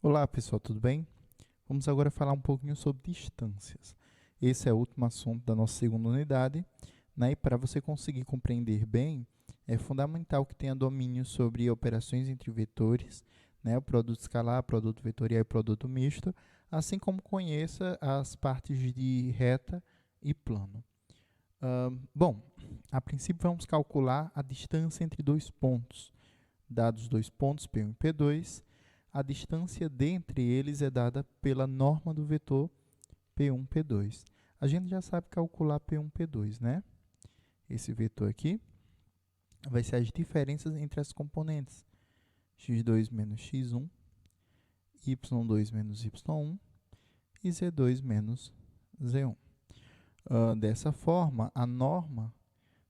Olá pessoal, tudo bem? Vamos agora falar um pouquinho sobre distâncias. Esse é o último assunto da nossa segunda unidade, né? E para você conseguir compreender bem, é fundamental que tenha domínio sobre operações entre vetores, né? O produto escalar, produto vetorial e produto misto, assim como conheça as partes de reta e plano. Bom, a princípio vamos calcular a distância entre dois pontos. Dados dois pontos, P1 e P2, a distância dentre eles é dada pela norma do vetor P1, P2. A gente já sabe calcular P1, P2, né? Esse vetor aqui vai ser as diferenças entre as componentes. x2 menos x1, y2 menos y1 e z2 menos z1. Dessa forma, a norma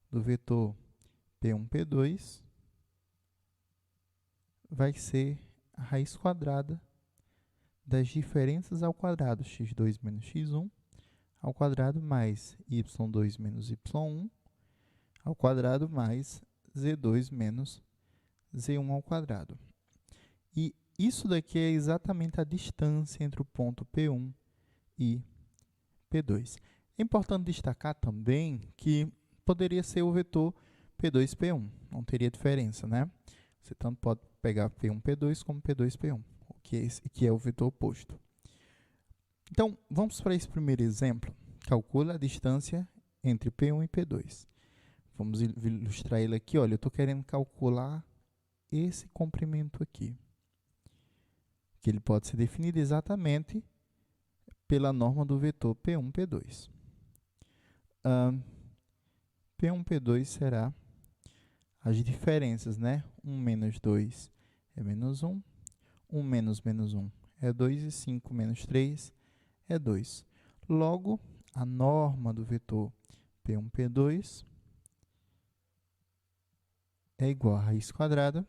do vetor P1, P2 vai ser a raiz quadrada das diferenças ao quadrado, x2 menos x1 ao quadrado mais y2 menos y1 ao quadrado mais z2 menos z1 ao quadrado. E isso daqui é exatamente a distância entre o ponto P1 e P2. É importante destacar também que poderia ser o vetor P2, P1, não teria diferença, né? Você tanto pode pegar P1, P2 como P2, P1, que é o vetor oposto. Então, vamos para esse primeiro exemplo. Calcula a distância entre P1 e P2. Vamos ilustrar ele aqui. Olha, eu estou querendo calcular esse comprimento aqui, que ele pode ser definido exatamente pela norma do vetor P1, P2. P1, P2 será as diferenças, né? 1 menos 2 é menos 1, 1 menos menos 1 é 2 e 5 menos 3 é 2. Logo, a norma do vetor P1, P2 é igual a raiz quadrada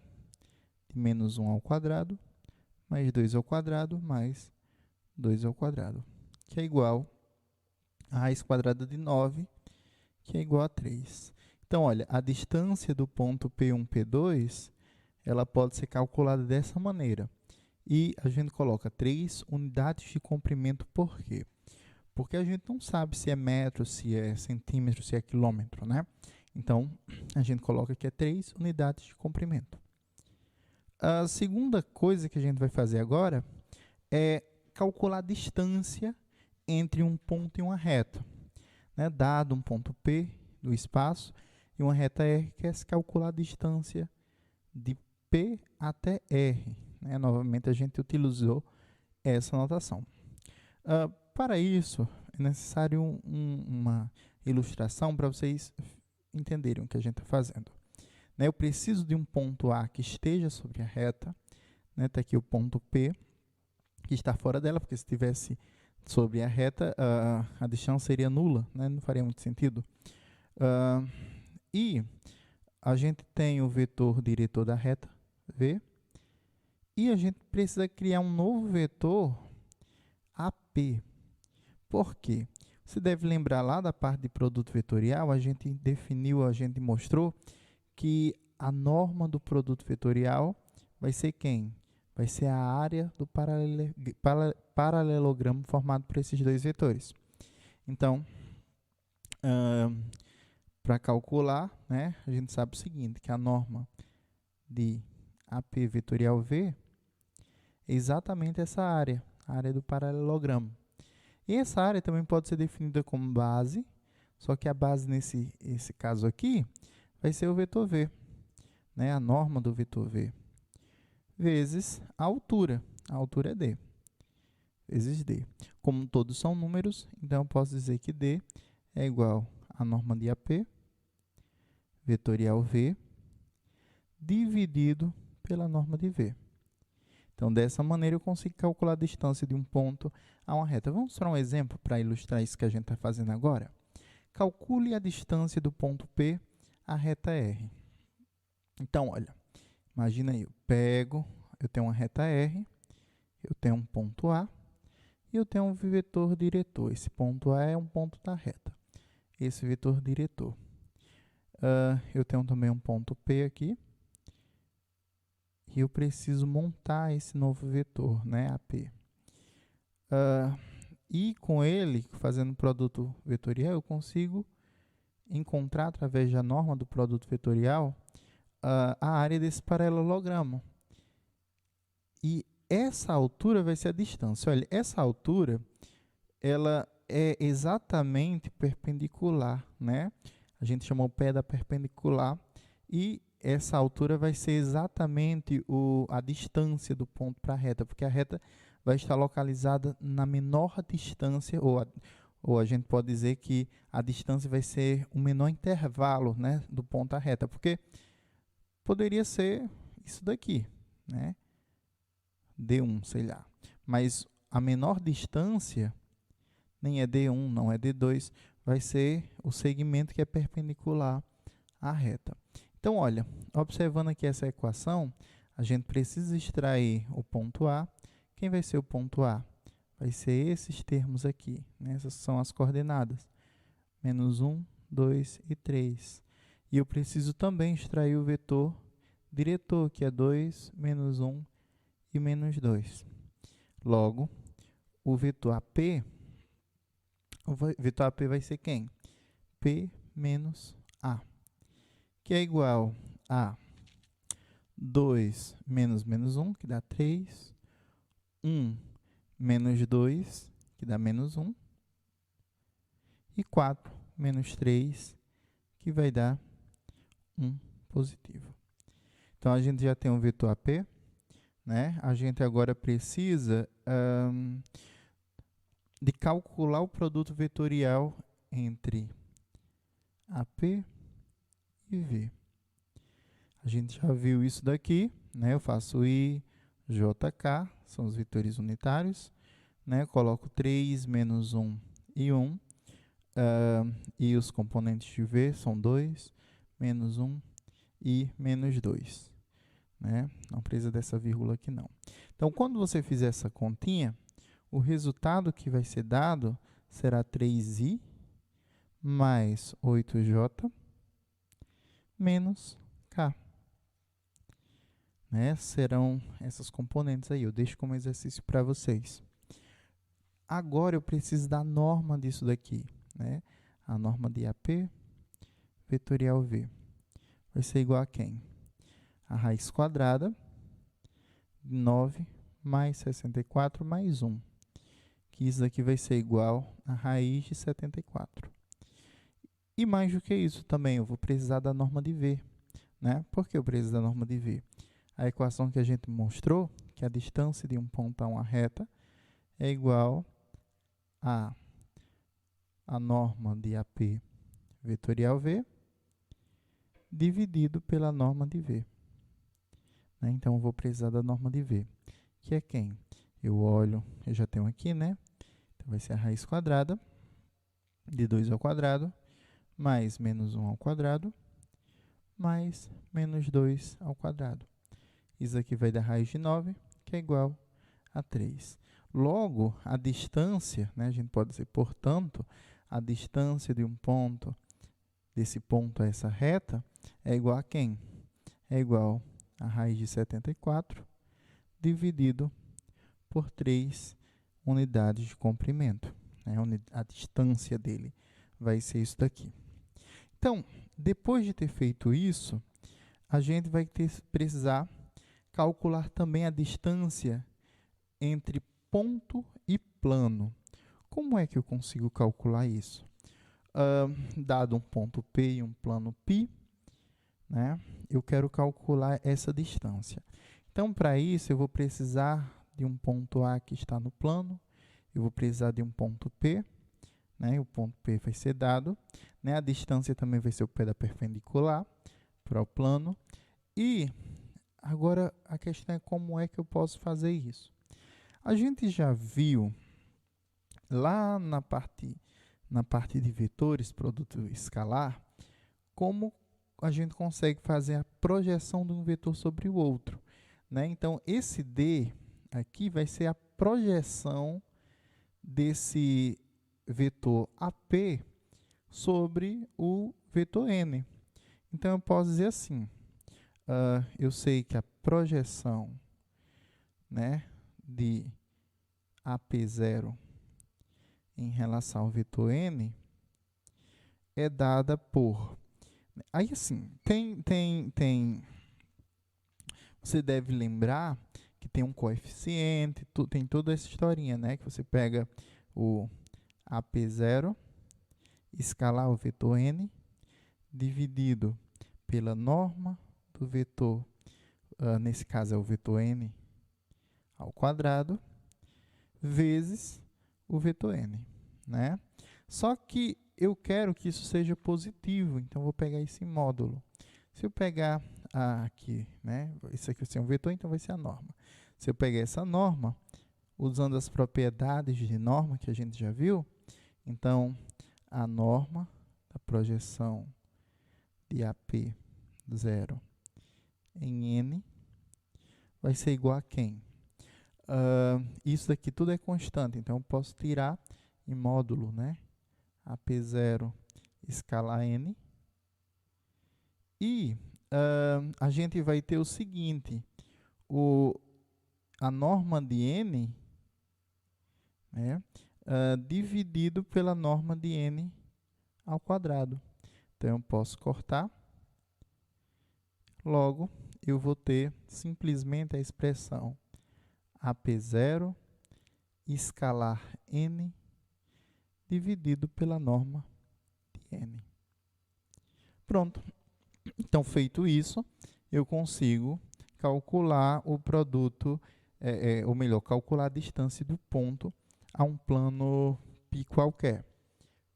de menos 1 ao quadrado, mais 2 ao quadrado, mais 2 ao quadrado, que é igual a raiz quadrada de 9, que é igual a 3. Então, olha, a distância do ponto P1, P2, ela pode ser calculada dessa maneira. E a gente coloca 3 unidades de comprimento, por quê? Porque a gente não sabe se é metro, se é centímetro, se é quilômetro, né? Então, a gente coloca que é 3 unidades de comprimento. A segunda coisa que a gente vai fazer agora é calcular a distância entre um ponto e uma reta, né? Dado um ponto P do espaço e uma reta R, que é se calcular a distância de P até R, né? Novamente, a gente utilizou essa notação. Para isso, é necessário uma ilustração para vocês entenderem o que a gente está fazendo. Eu preciso de um ponto A que esteja sobre a reta. Está aqui o ponto P, que está fora dela, porque se estivesse sobre a reta, a distância seria nula, né? Não faria muito sentido. E a gente tem o vetor diretor da reta, V, e a gente precisa criar um novo vetor AP. Por quê? Você deve lembrar lá da parte de produto vetorial, a gente definiu, a gente mostrou que a norma do produto vetorial vai ser quem? Vai ser a área do paralelogramo formado por esses dois vetores. Então, para calcular, né, a gente sabe o seguinte, que a norma de AP vetorial V é exatamente essa área, a área do paralelogramo. E essa área também pode ser definida como base, só que a base nesse caso aqui vai ser o vetor V, né? A norma do vetor V, vezes a altura é D, vezes D. Como todos são números, então eu posso dizer que D é igual à norma de AP, vetorial V, dividido pela norma de V. Então, dessa maneira, eu consigo calcular a distância de um ponto a uma reta. Vamos mostrar um exemplo para ilustrar isso que a gente está fazendo agora? Calcule a distância do ponto P à reta R. Então, olha, imagina aí, eu tenho uma reta R, eu tenho um ponto A e eu tenho um vetor diretor. Esse ponto A é um ponto da reta. Esse vetor diretor. Eu tenho também um ponto P aqui E eu preciso montar esse novo vetor, né, AP. E com ele, fazendo produto vetorial, eu consigo encontrar, através da norma do produto vetorial, a área desse paralelogramo. E essa altura vai ser a distância. Olha, essa altura, ela é exatamente perpendicular, né? A gente chamou o pé da perpendicular. E essa altura vai ser exatamente a distância do ponto para a reta, porque a reta vai estar localizada na menor distância, ou a gente pode dizer que a distância vai ser o menor intervalo, né, do ponto à reta, porque poderia ser isso daqui, né? D1, sei lá. Mas a menor distância, nem é D1, não é D2, vai ser o segmento que é perpendicular à reta. Então, olha, observando aqui essa equação, a gente precisa extrair o ponto A. Quem vai ser o ponto A? Vai ser esses termos aqui, né? Essas são as coordenadas. Menos 1, 2 e 3. E eu preciso também extrair o vetor diretor, que é 2, menos 1 e menos 2. Logo, o vetor AP vai ser quem? P menos A, que é igual a 2 menos menos 1, que dá 3, 1 menos 2, que dá menos 1, e 4 menos 3, que vai dar 1 positivo. Então, a gente já tem um vetor AP, né? A gente agora precisa de calcular o produto vetorial entre AP e V. A gente já viu isso daqui, né? Eu faço I, JK, são os vetores unitários, né? Coloco 3 menos 1 e 1, e os componentes de V são 2, menos 1 e menos 2. Né? Não precisa dessa vírgula aqui, não. Então, quando você fizer essa continha, o resultado que vai ser dado será 3i mais 8j menos k. Né? Serão essas componentes aí. Eu deixo como exercício para vocês. Agora, eu preciso da norma disso daqui. Né? A norma de AP vetorial V vai ser igual a quem? A raiz quadrada de 9 mais 64 mais 1. Que isso aqui vai ser igual a raiz de 74. E mais do que isso também, eu vou precisar da norma de V. Né? Por que eu preciso da norma de V? A equação que a gente mostrou, que a distância de um ponto a uma reta, é igual a norma de AP vetorial V dividido pela norma de V. Né? Então, eu vou precisar da norma de V, que é quem? Eu olho, eu já tenho aqui, né? Então, vai ser a raiz quadrada de 2 ao quadrado, mais menos 1 ao quadrado, mais menos 2 ao quadrado. Isso aqui vai dar raiz de 9, que é igual a 3. Logo, a distância, né, a gente pode dizer, portanto, a distância de um ponto, desse ponto a essa reta, é igual a quem? É igual a raiz de 74 dividido por 3 unidades de comprimento. Né? A distância dele vai ser isso daqui. Então, depois de ter feito isso, a gente vai precisar calcular também a distância entre ponto e plano. Como é que eu consigo calcular isso? Dado um ponto P e um plano π, né, eu quero calcular essa distância. Então, para isso, eu vou precisar de um ponto A que está no plano, eu vou precisar de um ponto P, né, o ponto P vai ser dado, né, a distância também vai ser o pé da perpendicular para o plano, e agora a questão é como é que eu posso fazer isso. A gente já viu lá na parte de vetores, produto escalar, como a gente consegue fazer a projeção de um vetor sobre o outro. Né? Então, esse D aqui vai ser a projeção desse vetor AP sobre o vetor N. Então, eu posso dizer assim, eu sei que a projeção, né, de AP0 em relação ao vetor n é dada por... Aí, assim, você deve lembrar que tem um coeficiente, tem toda essa historinha, né? Que você pega o AP0, escalar o vetor n, dividido pela norma do vetor, nesse caso é o vetor n ao quadrado, vezes o vetor n, né? Só que eu quero que isso seja positivo, então vou pegar esse módulo. Se eu pegar aqui, né? Isso aqui vai ser um vetor, então vai ser a norma. Se eu pegar essa norma, usando as propriedades de norma que a gente já viu, então a norma da projeção de AP0 em n vai ser igual a quem? Isso daqui tudo é constante, então eu posso tirar em módulo, né? AP0 escalar n. E a gente vai ter o seguinte, a norma de n, né, dividido pela norma de n ao quadrado. Então, eu posso cortar. Logo, eu vou ter simplesmente a expressão AP0 escalar n dividido pela norma de n. Pronto. Então, feito isso, eu consigo calcular o produto, ou melhor, calcular a distância do ponto a um plano π qualquer.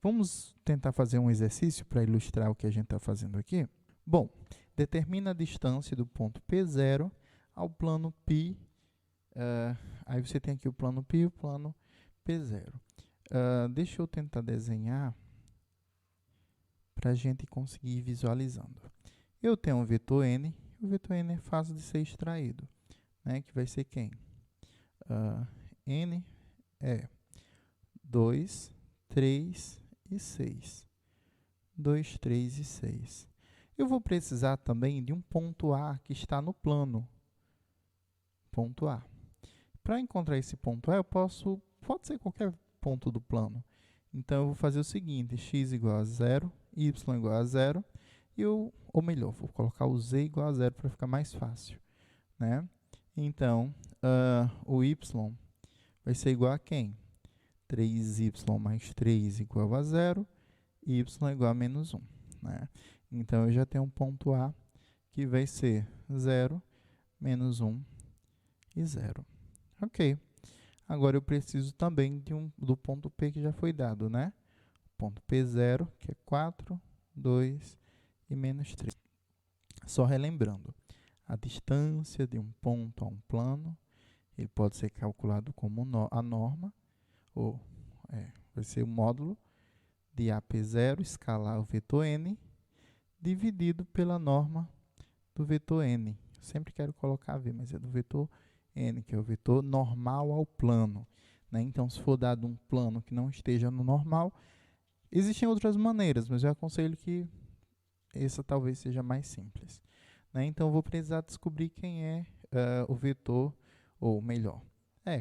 Vamos tentar fazer um exercício para ilustrar o que a gente está fazendo aqui? Bom, determina a distância do ponto P0 ao plano π. Aí você tem aqui o plano π e o plano P0. Deixa eu tentar desenhar para a gente conseguir ir visualizando. Eu tenho um vetor n, o vetor n é fácil de ser extraído, né? Que vai ser quem? N é 2, 3 e 6. 2, 3 e 6. Eu vou precisar também de um ponto A que está no plano. Ponto A. Para encontrar esse ponto A, pode ser qualquer ponto do plano. Então, eu vou fazer o seguinte, x igual a 0, y igual a 0, ou melhor, vou colocar o z igual a 0 para ficar mais fácil, né? Então, o y vai ser igual a quem? 3y mais 3 igual a 0, y igual a menos 1, né? Então, eu já tenho um ponto A que vai ser 0, menos 1 e 0. Ok. Agora, eu preciso também do ponto P que já foi dado, né? Ponto P0, que é 4, 2 e menos 3. Só relembrando, a distância de um ponto a um plano, ele pode ser calculado como a norma, ou vai ser o módulo de AP0 escalar o vetor n, dividido pela norma do vetor n. Eu sempre quero colocar v, mas é do vetor n, que é o vetor normal ao plano, né? Então, se for dado um plano que não esteja no normal, existem outras maneiras, mas eu aconselho que essa talvez seja mais simples, né? Então, eu vou precisar descobrir quem é o vetor, ou melhor,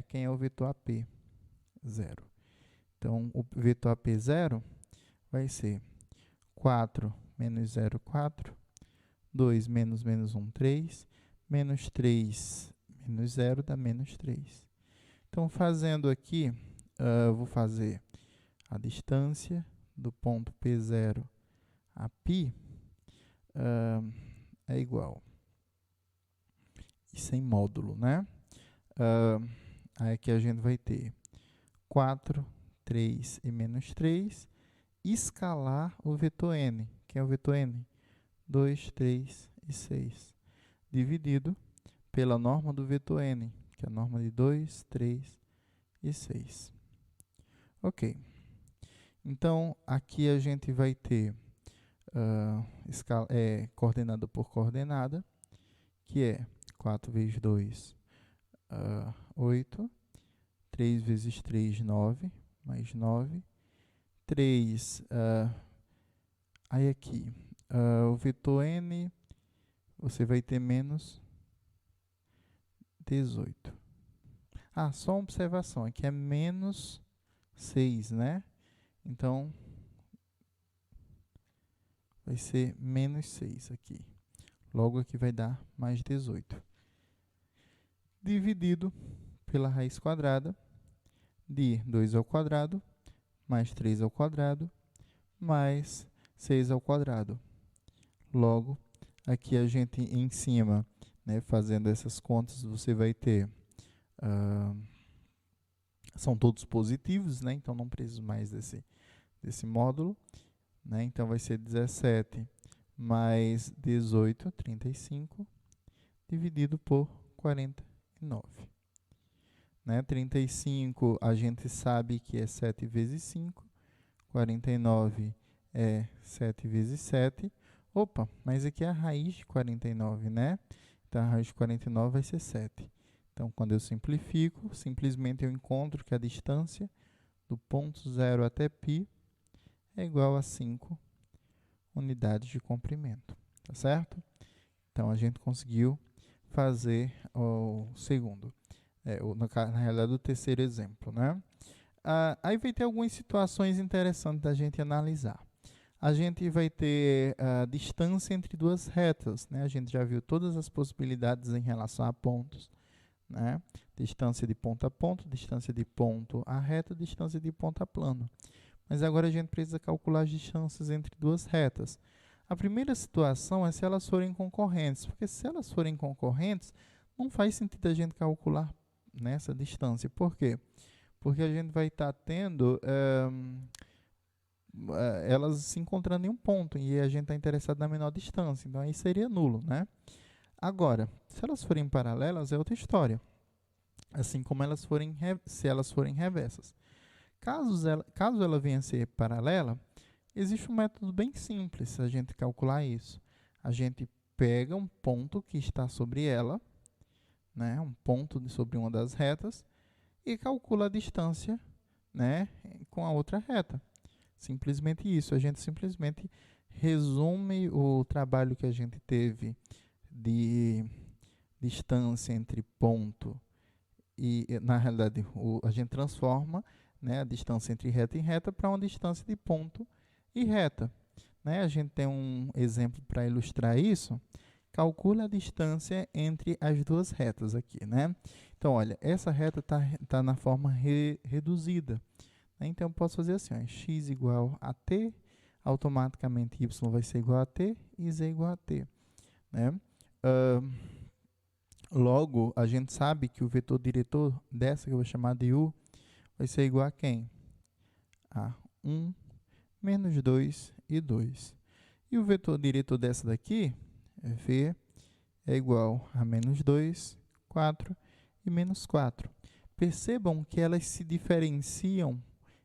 quem é o vetor AP0. Então, o vetor AP0 vai ser 4 menos 0, 4, 2 menos menos 1, 3, menos 3 menos 0 dá menos 3. Então, fazendo aqui, eu vou fazer a distância do ponto P0 a π é igual. Isso em módulo, né? Aí aqui a gente vai ter 4, 3 e menos 3, escalar o vetor n. Quem é o vetor n? 2, 3 e 6. Dividido pela norma do vetor n, que é a norma de 2, 3 e 6. Ok. Então, aqui a gente vai ter coordenada por coordenada, que é 4 vezes 2, 8. 3 vezes 3, 9, mais 9. 3, aí aqui, o vetor n você vai ter menos 18. Ah, só uma observação, aqui é menos 6, né? Então, vai ser menos 6 aqui. Logo aqui vai dar mais 18. Dividido pela raiz quadrada de 2 ao quadrado, mais 3 ao quadrado, mais 6 ao quadrado. Logo, aqui a gente em cima, né, fazendo essas contas, você vai ter... são todos positivos, né? Então não preciso mais desse módulo, né? Então vai ser 17 mais 18, 35, dividido por 49. Né? 35 a gente sabe que é 7 vezes 5, 49 é 7 vezes 7. Opa, mas aqui é a raiz de 49, né? Então a raiz de 49 vai ser 7. Então, quando eu simplifico, simplesmente eu encontro que a distância do ponto 0 até π é igual a 5 unidades de comprimento, tá certo? Então, a gente conseguiu fazer o segundo, na realidade, o terceiro exemplo, né? Aí vai ter algumas situações interessantes da gente analisar. A gente vai ter a distância entre duas retas, né? A gente já viu todas as possibilidades em relação a pontos, né? Distância de ponto a ponto, distância de ponto a reta, distância de ponto a plano. Mas agora a gente precisa calcular as distâncias entre duas retas. A primeira situação é se elas forem concorrentes, porque se elas forem concorrentes, não faz sentido a gente calcular nessa distância. Por quê? Porque a gente vai estar tendo elas se encontrando em um ponto e a gente está interessado na menor distância, então aí seria nulo, né? Agora, se elas forem paralelas, é outra história. Assim como se elas forem reversas. Caso ela venha a ser paralela, existe um método bem simples a gente calcular isso. A gente pega um ponto que está sobre ela, né, um ponto sobre uma das retas, e calcula a distância, né, com a outra reta. Simplesmente isso. A gente simplesmente resume o trabalho que a gente teve de distância entre ponto e, na realidade, a gente transforma, né, a distância entre reta e reta para uma distância de ponto e reta. Né? A gente tem um exemplo para ilustrar isso. Calcula a distância entre as duas retas aqui, né? Então, olha, essa reta tá na forma reduzida. Né? Então, eu posso fazer assim, ó, x igual a t, automaticamente y vai ser igual a t e z igual a t. Né? Logo, a gente sabe que o vetor diretor dessa, que eu vou chamar de u, vai ser igual a quem? A 1, menos 2 e 2. E o vetor diretor dessa daqui, v, é igual a menos 2, 4 e menos 4. Percebam que elas se diferenciam,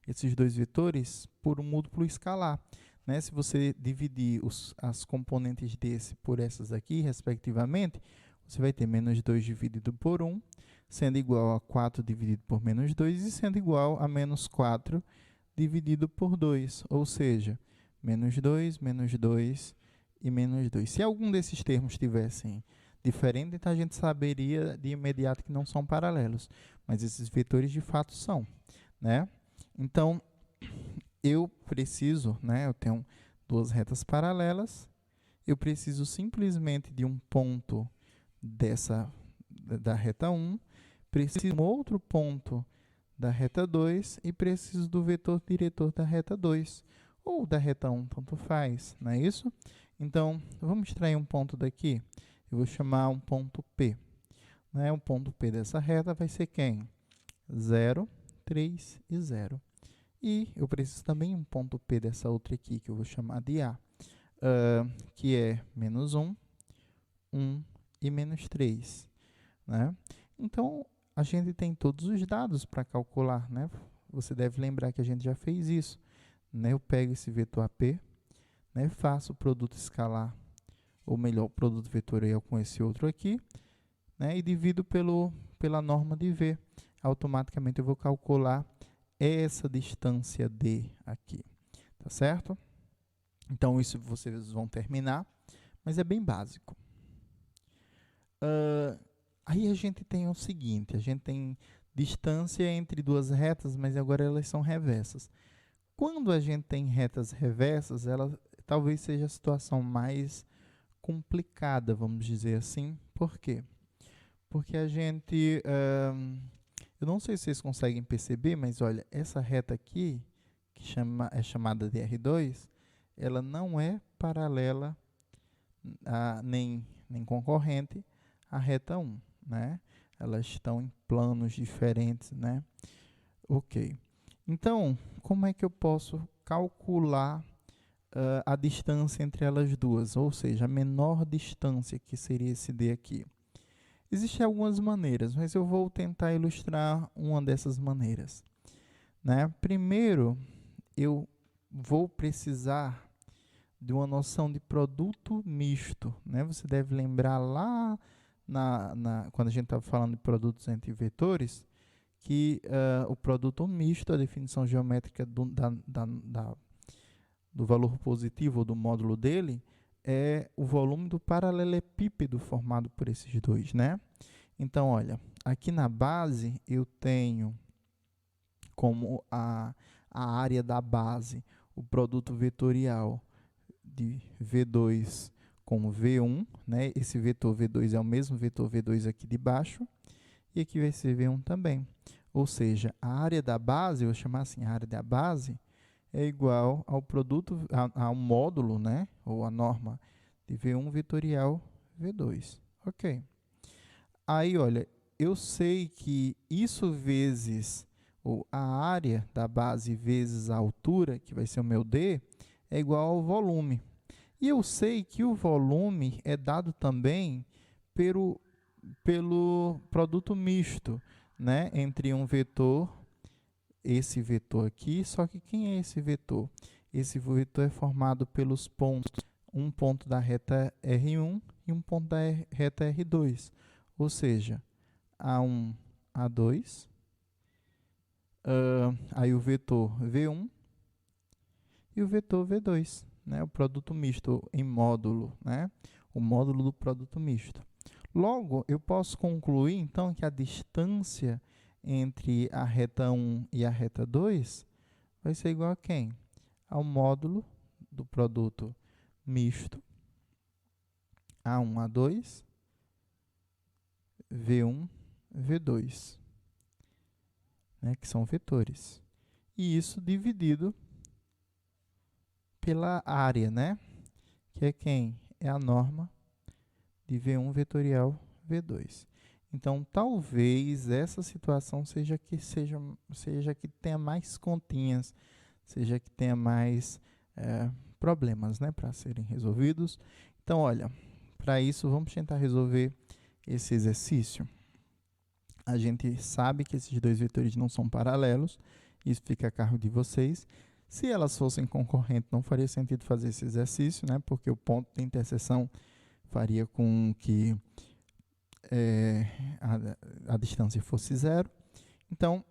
esses dois vetores, por um múltiplo escalar. Né? Se você dividir as componentes desse por essas aqui, respectivamente, você vai ter menos 2 dividido por 1, sendo igual a 4 dividido por menos 2 e sendo igual a menos 4 dividido por 2, ou seja, menos 2 e menos 2. Se algum desses termos tivessem diferente, então a gente saberia de imediato que não são paralelos, mas esses vetores de fato são, né? Então, eu preciso, né, eu tenho duas retas paralelas, eu preciso simplesmente de um ponto da reta 1, preciso de um outro ponto da reta 2 e preciso do vetor diretor da reta 2, ou da reta 1, tanto faz, não é isso? Então, vamos extrair um ponto daqui, eu vou chamar um ponto P. Né? O ponto P dessa reta vai ser quem? 0, 3 e 0. E eu preciso também um ponto P dessa outra aqui, que eu vou chamar de A, que é menos 1, 1 e menos 3. Né? Então, a gente tem todos os dados para calcular. Né? Você deve lembrar que a gente já fez isso. Né? Eu pego esse vetor AP, né? Faço o produto escalar, ou melhor, o produto vetorial com esse outro aqui, né? E divido pela norma de V. Automaticamente eu vou calcular essa distância D aqui. Tá certo? Então, isso vocês vão terminar, mas é bem básico. Aí a gente tem o seguinte, a gente tem distância entre duas retas, mas agora elas são reversas. Quando a gente tem retas reversas, ela talvez seja a situação mais complicada, vamos dizer assim. Por quê? Porque a gente, eu não sei se vocês conseguem perceber, mas olha, essa reta aqui, que é chamada de R2, ela não é paralela nem concorrente à reta 1, né? Elas estão em planos diferentes, né? Ok. Então, como é que eu posso calcular a distância entre elas duas? Ou seja, a menor distância, que seria esse D aqui. Existem algumas maneiras, mas eu vou tentar ilustrar uma dessas maneiras, né? Primeiro, eu vou precisar de uma noção de produto misto, né? Você deve lembrar lá quando a gente estava falando de produtos entre vetores, que o produto misto, a definição geométrica do valor positivo ou do módulo dele, é o volume do paralelepípedo formado por esses dois, né? Então, olha, aqui na base eu tenho como a área da base o produto vetorial de V2 com V1, né? Esse vetor V2 é o mesmo vetor V2 aqui de baixo, e aqui vai ser V1 também. Ou seja, a área da base, eu vou chamar assim, a área da base é igual ao produto, ao módulo, né? Ou a norma de V1 vetorial V2. Ok. Aí, olha, eu sei que isso vezes ou a área da base vezes a altura, que vai ser o meu D, é igual ao volume. E eu sei que o volume é dado também pelo produto misto, né? Entre um vetor, esse vetor aqui, só que quem é esse vetor? Esse vetor é formado pelos pontos, um ponto da reta R1 e um ponto da reta R2, ou seja, A1, A2, aí o vetor V1 e o vetor V2, né? O produto misto em módulo, né? O módulo do produto misto. Logo, eu posso concluir, então, que a distância entre a reta 1 e a reta 2 vai ser igual a quem? Ao módulo do produto misto A1, A2, V1, V2, né? Que são vetores. E isso dividido pela área, né? Que é quem? É a norma de V1 vetorial V2. Então, talvez essa situação seja que tenha mais continhas, seja que tenha mais problemas, né, para serem resolvidos. Então, olha, para isso, vamos tentar resolver esse exercício. A gente sabe que esses dois vetores não são paralelos, isso fica a cargo de vocês. Se elas fossem concorrentes, não faria sentido fazer esse exercício, né, porque o ponto de interseção faria com que a distância fosse zero. Então,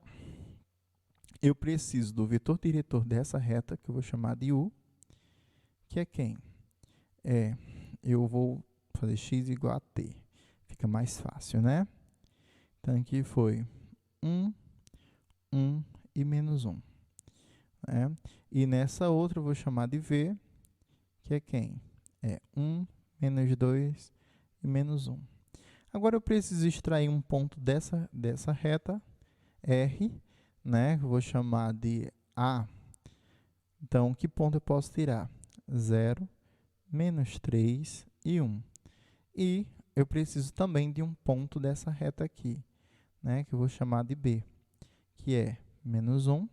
eu preciso do vetor diretor dessa reta, que eu vou chamar de U, que é quem? Eu vou fazer x igual a t. Fica mais fácil, né? Então, aqui foi 1, 1 e menos 1. Né? E nessa outra eu vou chamar de V, que é quem? 1, menos 2 e menos 1. Agora eu preciso extrair um ponto dessa reta R, né? Eu vou chamar de A. Então, que ponto eu posso tirar? 0, menos 3 e 1. E eu preciso também de um ponto dessa reta aqui, né? Que eu vou chamar de B, que é menos 1,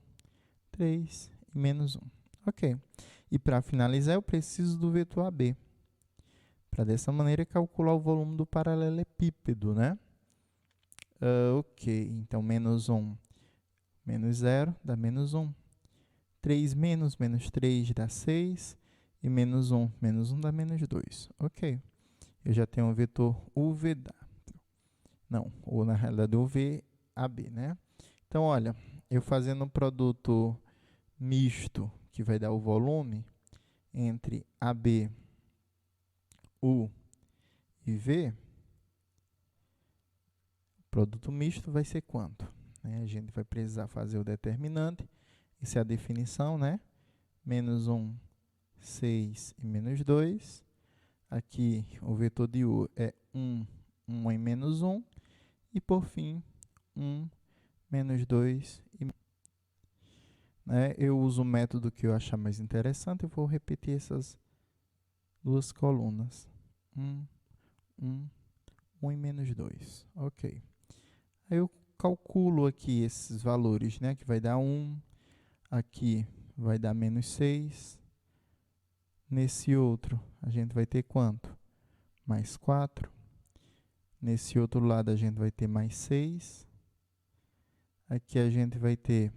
3 e menos 1. Ok. E para finalizar, eu preciso do vetor AB, para dessa maneira calcular o volume do paralelepípedo, né? Ok, então menos 1 menos 0 dá menos 1. 3 menos 3 dá 6. E menos 1 dá menos 2. Ok. Eu já tenho o vetor UV. Não, ou na realidade UVAB, né? Então, olha, eu fazendo um produto misto, que vai dar o volume, entre AB, U e V, produto misto vai ser quanto? Né? A gente vai precisar fazer o determinante. Isso é a definição, né? Menos 1, 6 e menos 2. Aqui o vetor de U é 1, 1 e menos 1. E por fim, 1, menos 2 e né? Eu uso o método que eu achar mais interessante. Eu vou repetir essas duas colunas. 1, 1, 1 e menos 2. Ok. Aí eu calculo aqui esses valores, né? Que vai dar 1. Aqui vai dar menos 6. Nesse outro, a gente vai ter quanto? Mais 4. Nesse outro lado, a gente vai ter mais 6. Aqui a gente vai ter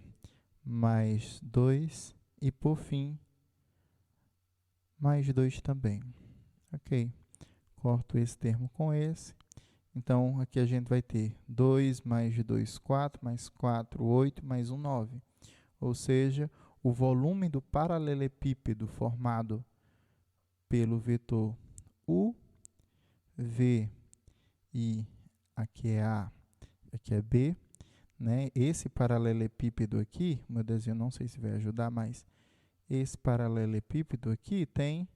mais 2. E, por fim, mais 2 também. Ok. Corto esse termo com esse. Então, aqui a gente vai ter 2 mais 2, 4, mais 4, 8, mais 1, 9. Ou seja, o volume do paralelepípedo formado pelo vetor U, V e aqui é A, aqui é B, né? Esse paralelepípedo aqui, o meu desenho não sei se vai ajudar, mas esse paralelepípedo aqui tem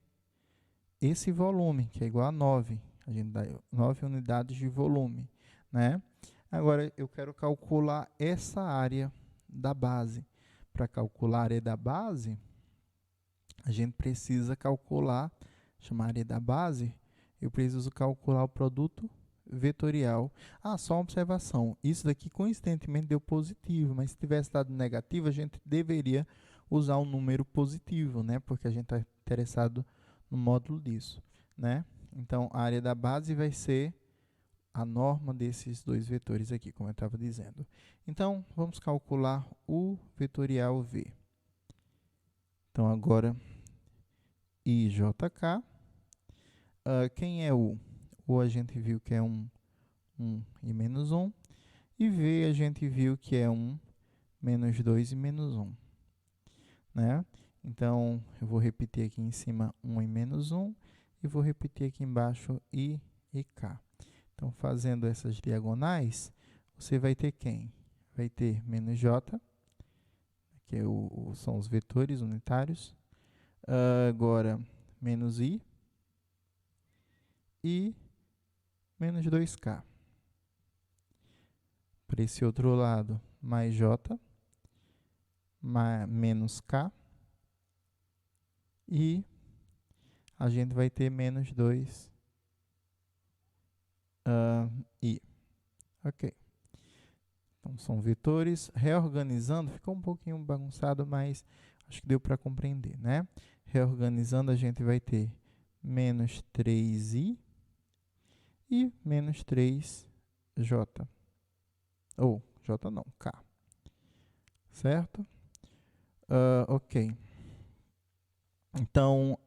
esse volume, que é igual a 9. A gente dá 9 unidades de volume, né? Agora, eu quero calcular essa área da base. Para calcular a área da base, a gente precisa calcular, chamar a área da base, eu preciso calcular o produto vetorial. Ah, só uma observação. Isso daqui, coincidentemente, deu positivo, mas se tivesse dado negativo, a gente deveria usar um número positivo, né? Porque a gente está interessado no módulo disso, né? Então, a área da base vai ser a norma desses dois vetores aqui, como eu estava dizendo. Então, vamos calcular o vetorial V. Então, agora, IJK. Quem é U? U a gente viu que é 1 e menos 1. E V a gente viu que é 1, menos 2 e menos 1. Né? Então, eu vou repetir aqui em cima 1 e menos 1. E vou repetir aqui embaixo I e K. Então, fazendo essas diagonais, você vai ter quem? Vai ter menos J, que são os vetores unitários. Agora, menos I e menos 2K. Para esse outro lado, mais J, menos K. E a gente vai ter menos 2 I. Ok. Então, são vetores. Reorganizando, ficou um pouquinho bagunçado, mas acho que deu para compreender, né? Reorganizando, a gente vai ter menos 3i e menos 3j. Ou, j não, k. Certo? Ok. Então,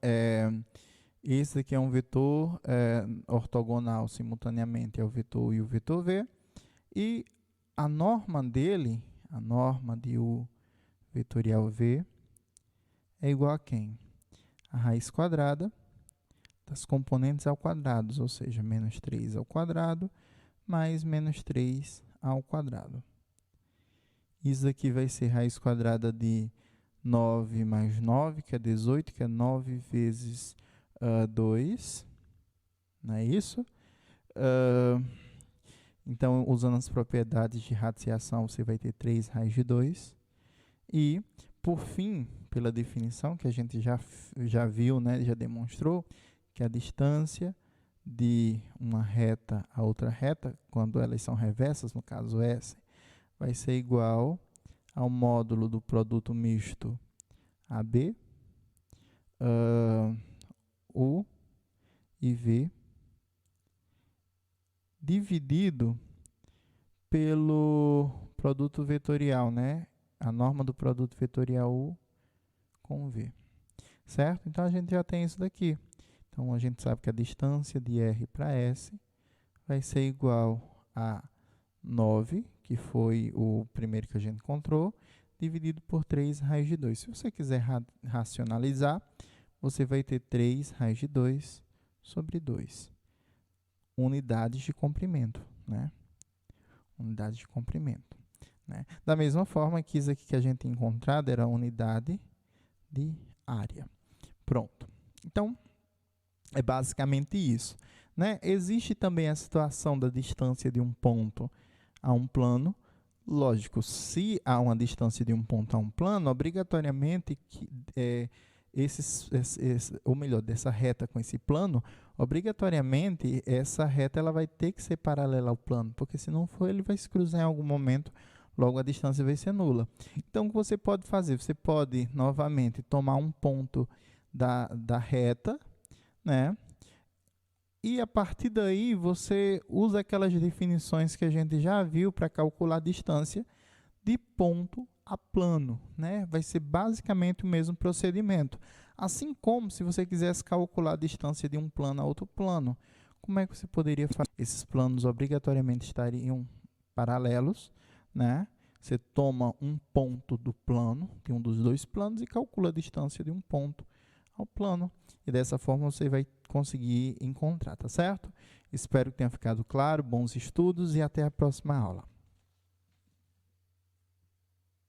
esse aqui é um vetor ortogonal simultaneamente ao vetor I e o vetor V. E a norma dele, a norma de U vetorial V, é igual a quem? A raiz quadrada das componentes ao quadrado, ou seja, menos 3 ao quadrado mais menos 3 ao quadrado. Isso aqui vai ser raiz quadrada de 9 mais 9, que é 18, que é 9 vezes 2, não é isso? Então, usando as propriedades de radiciação, você vai ter 3 raiz de 2. E, por fim, pela definição que a gente já viu, né, já demonstrou, que a distância de uma reta a outra reta, quando elas são reversas, no caso S, vai ser igual ao módulo do produto misto AB, U e V, dividido pelo produto vetorial, né? A norma do produto vetorial U com V. Certo? Então, a gente já tem isso daqui. Então, a gente sabe que a distância de R para S vai ser igual a 9, que foi o primeiro que a gente encontrou, dividido por 3 raiz de 2. Se você quiser racionalizar, você vai ter 3 raiz de 2 sobre 2. Unidades de comprimento, né? unidade de comprimento, né? Da mesma forma que isso aqui que a gente tinha encontrado era a unidade de área. Pronto. Então, é basicamente isso, né? Existe também a situação da distância de um ponto a um plano. Lógico, se há uma distância de um ponto a um plano, obrigatoriamente, ou melhor, dessa reta com esse plano, obrigatoriamente essa reta ela vai ter que ser paralela ao plano, porque se não for, ele vai se cruzar em algum momento, logo a distância vai ser nula. Então, o que você pode fazer? Você pode, novamente, tomar um ponto da reta, né? E a partir daí, você usa aquelas definições que a gente já viu para calcular a distância de ponto a plano, né? Vai ser basicamente o mesmo procedimento. Assim como se você quisesse calcular a distância de um plano a outro plano, como é que você poderia fazer? Esses planos obrigatoriamente estariam paralelos, né? Você toma um ponto do plano, de um dos dois planos, e calcula a distância de um ponto ao plano. E dessa forma você vai conseguir encontrar, tá certo? Espero que tenha ficado claro. Bons estudos e até a próxima aula.